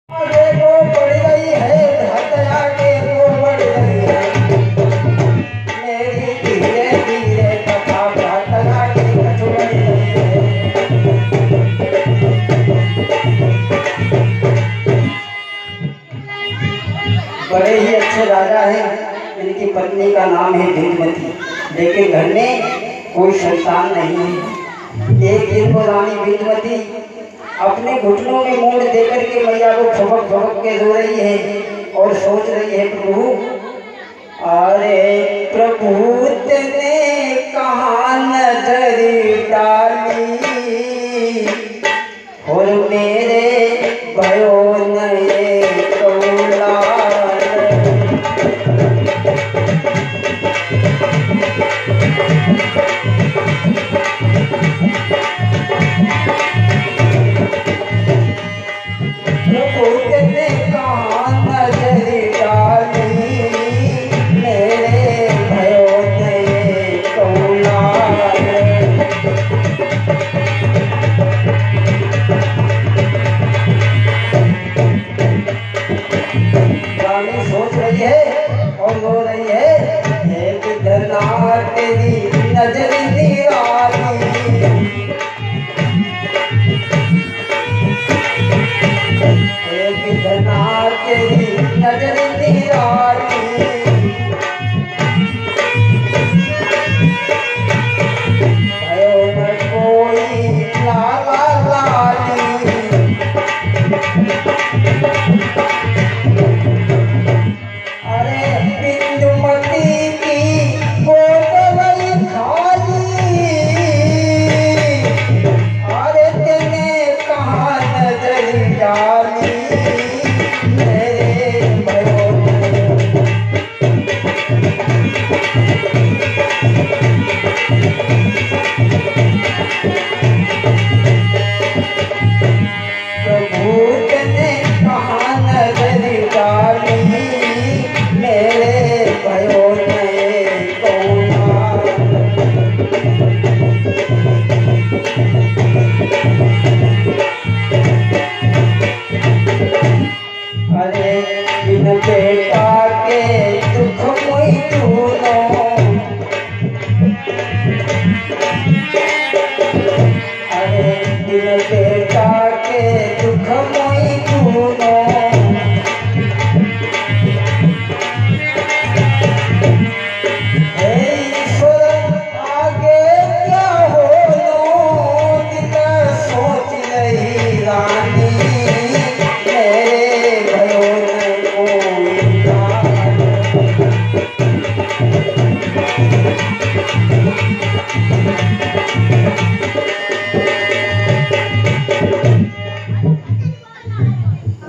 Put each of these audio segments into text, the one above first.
देखो बढ़ गई है हत्या के वो बढ़ गई है मेरी धीरे धीरे कथा हत्या के कछु बढ़ गई है। बड़े ही अच्छे राजा हैं, इनकी पत्नी का नाम है बिंदुमती, लेकिन घर में कोई संतान नहीं है। एक दिन को रानी बिंदुमती अपने घुटनों में मूंड देकर के मैया को ठुमक ठुमक के रो रही है और सोच रही है, प्रभु अरे प्रभु तेने कहाँ नजर डाली और मेरे भयो नए कौला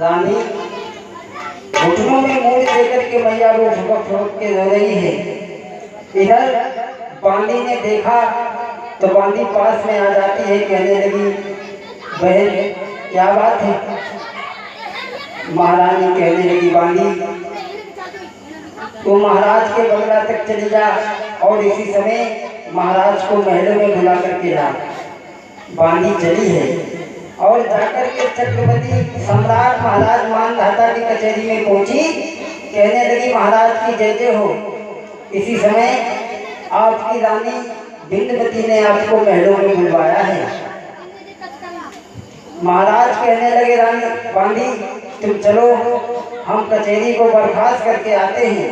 रानी घुटनों में मूंड देकर के मैया को ठुमक ठुमक के रो रही है। इधर बांदी ने देखा तो बांदी पास में आ जाती है, कहने लगी, बहन क्या बात है? महारानी कहने लगी, बांदी तू महाराज के बंगला तक चली जा और इसी समय महाराज को महलों में बुला करके ला। बांदी चली है और जाकर के चक्रवर्ती सम्राट महाराज मानधाता की कचहरी में पहुंची, कहने लगी, महाराज की जय जय हो। इसी समय आपकी रानी बिंदुमती ने आपको महलों में बुलवाया है। महाराज कहने लगे, रानी बांदी तुम चलो, हम कचहरी को बर्खास्त करके आते हैं।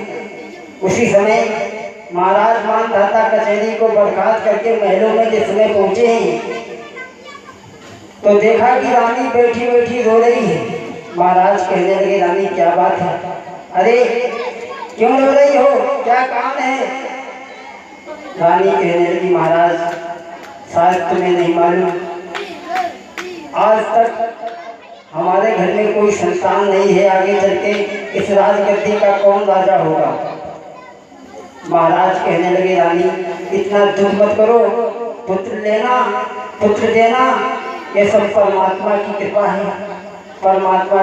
उसी समय महाराज मानधाता कचहरी को बर्खास्त करके महलों में जिस समय पहुंचे हैं तो देखा कि रानी बैठी बैठी रो रही है। महाराज कहने लगे, रानी क्या बात है? अरे क्यों रो रही हो, क्या काम है? रानी कहने लगी, महाराज शायद तुम्हें नहीं मालूम, आज तक हमारे घर में कोई संतान नहीं है, आगे चल के इस राजगद्दी का कौन राजा होगा? महाराज कहने लगे, रानी इतना दुख मत करो, पुत्र लेना पुत्र देना ये सब परमात्मा की कृपा है। परमात्मा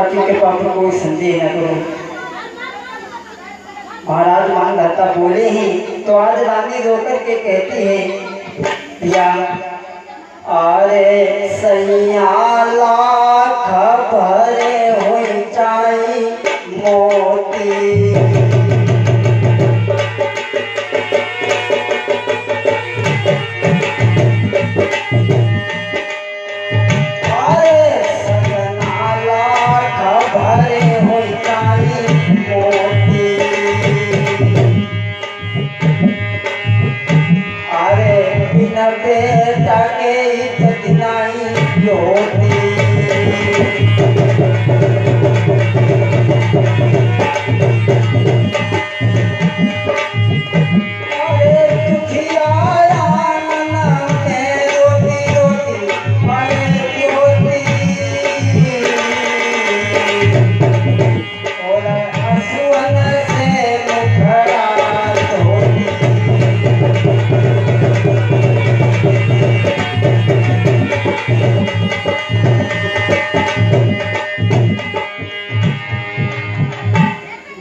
की कृपा पर कोई संदेह न करो। महाराज मानधाता बोले ही तो आज रानी रोकर के कहती है, पिया अरे सैया लाख भरे हो जाई मोती। बेटा के इज्जत नहीं होती। अरे दुखियारा मन में रोती रोती मरती होती। और आंसुओं से मुखड़ा धोती।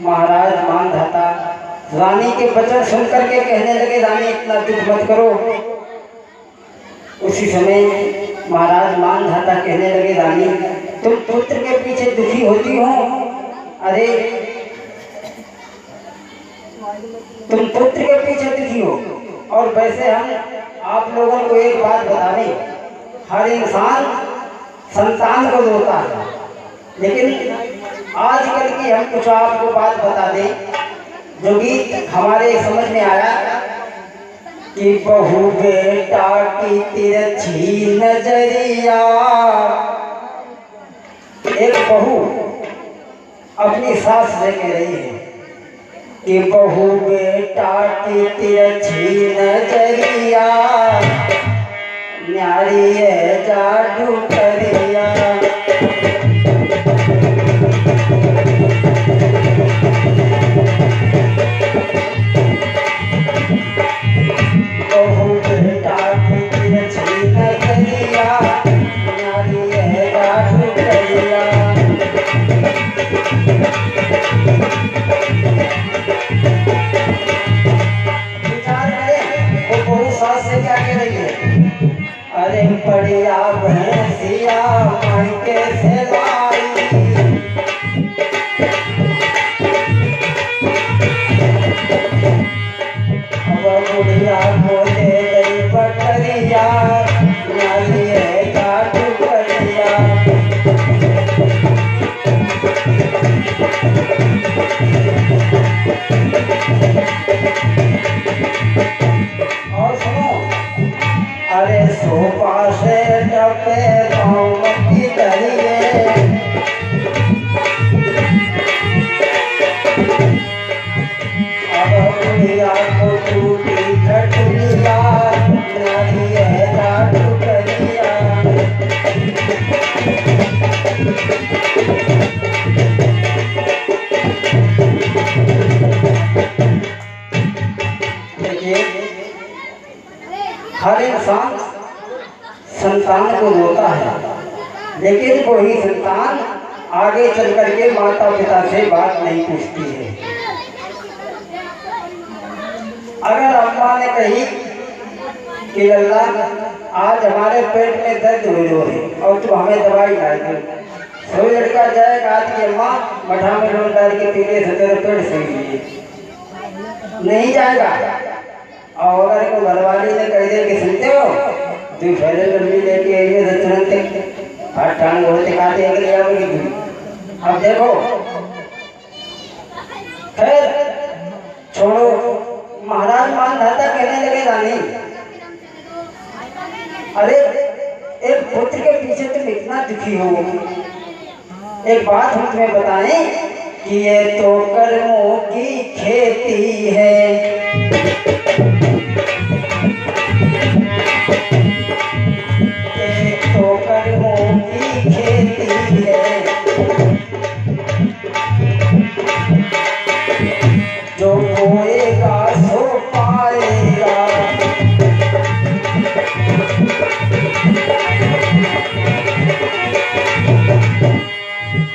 महाराज मानधाता रानी के वचन सुनकर के कहने लगे, रानी इतना दुख मत करो। उसी समय महाराज मानधाता कहने लगे, रानी तुम पुत्र के पीछे दुखी होती हो। अरे तुम पुत्र के पीछे दुखी हो। और वैसे हम आप लोगों को एक बात बता दें, हर इंसान संतान को रोता है, लेकिन आजकल की हम कुछ आपको बात बता दें जो कि हमारे समझ में आया कि बहू बेटा की तिरछी नजरिया। एक बहू अपनी सास से कह रही है कि बहू बेटा की तिरछी नजरिया, न्यारी है जादू करिया। अरे बढ़िया भैंसिया मायके से लाई, अब बुढ़िया को दे गई बकरिया, न्यारी है काटू करिया। और सुनो, अरे सोफा से डबे पाँव की दरिए, अब बुढ़िया को टूटी खटुलिया, न्यारी है जादू करिया। देखिए, हर इंसान संतान को रोता है, लेकिन वही संतान आगे चल करके माता पिता से बात नहीं पूछती है। अगर अम्मा ने कही कि लल्ला आज हमारे पेट में दर्द हो रही है और तू हमें दवाई ला दे, तो लड़का जाएगा आज की अम्मा मठा में लोन डाल के पीने से तेरे पेट सही नहीं जाएगा। और अगर को घरवाली ने कह दे कि सुनते हो तू पहले लंबी लेके आई है तो तुरंत हाथ टांग होते काटे के लिए आओगी। अब देखो खैर छोड़ो, महाराज मानधाता कहने लगे, रानी अरे एक पुत्र के पीछे तुम इतना दुखी हो। एक बात हम तुम्हें बताएं कि ये तो कर्मों की खेती है। एक तो कर्मों की खेती है, जो बोएगा सो पाएगा।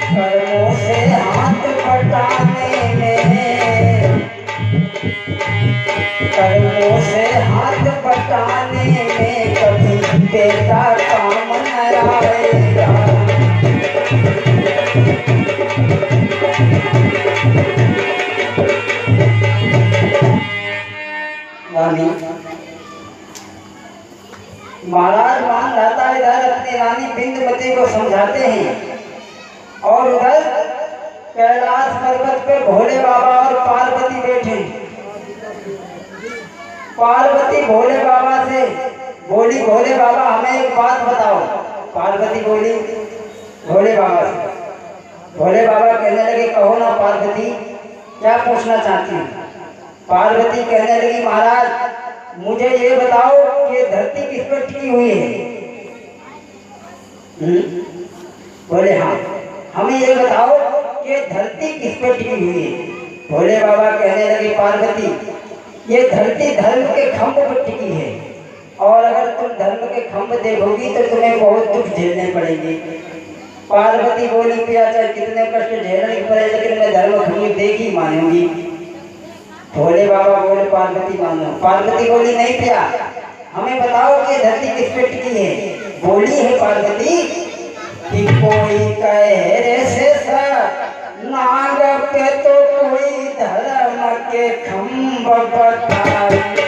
कर्मों से हाथ बटाने में महाराज मान दाता इधर अपनी रानी बिंदुमती को समझाते हैं और उधर कैलाश पर्वत पे भोले बाबा और पार्वती बैठे। पार्वती भोले बाबा से बोली, भोले बाबा हमें एक बात बताओ। पार्वती बोली भोले बाबा से। भोले बाबा कहने लगे कहो ना पार्वती, क्या पूछना चाहती हूँ। पार्वती कहने लगी महाराज मुझे ये बताओ कि धरती किस पर टिकी हुई है। बोले हाँ, हमें ये बताओ कि धरती किस पर टिकी हुई है। भोले बाबा कहने लगे पार्वती ये धरती धर्म के खंभ पर टिकी है और अगर तुम धर्म के खंभ देखोगी तो तुम्हें बहुत दुख झेलने पड़ेंगे। पार्वती बोली पिया चाहे कितने कष्ट झेलने पड़े लेकिन मैं धर्म खंभ देख ही मानूंगी। भोले बाबा बोले पार्वती मानो। पार्वती बोली नहीं पिया, हमें बताओ कि धरती किस पे टिकी है। बोली है पार्वती कि कोई कहे रे शेषा नाग पे तो कोई धर्म के खंभ बताए।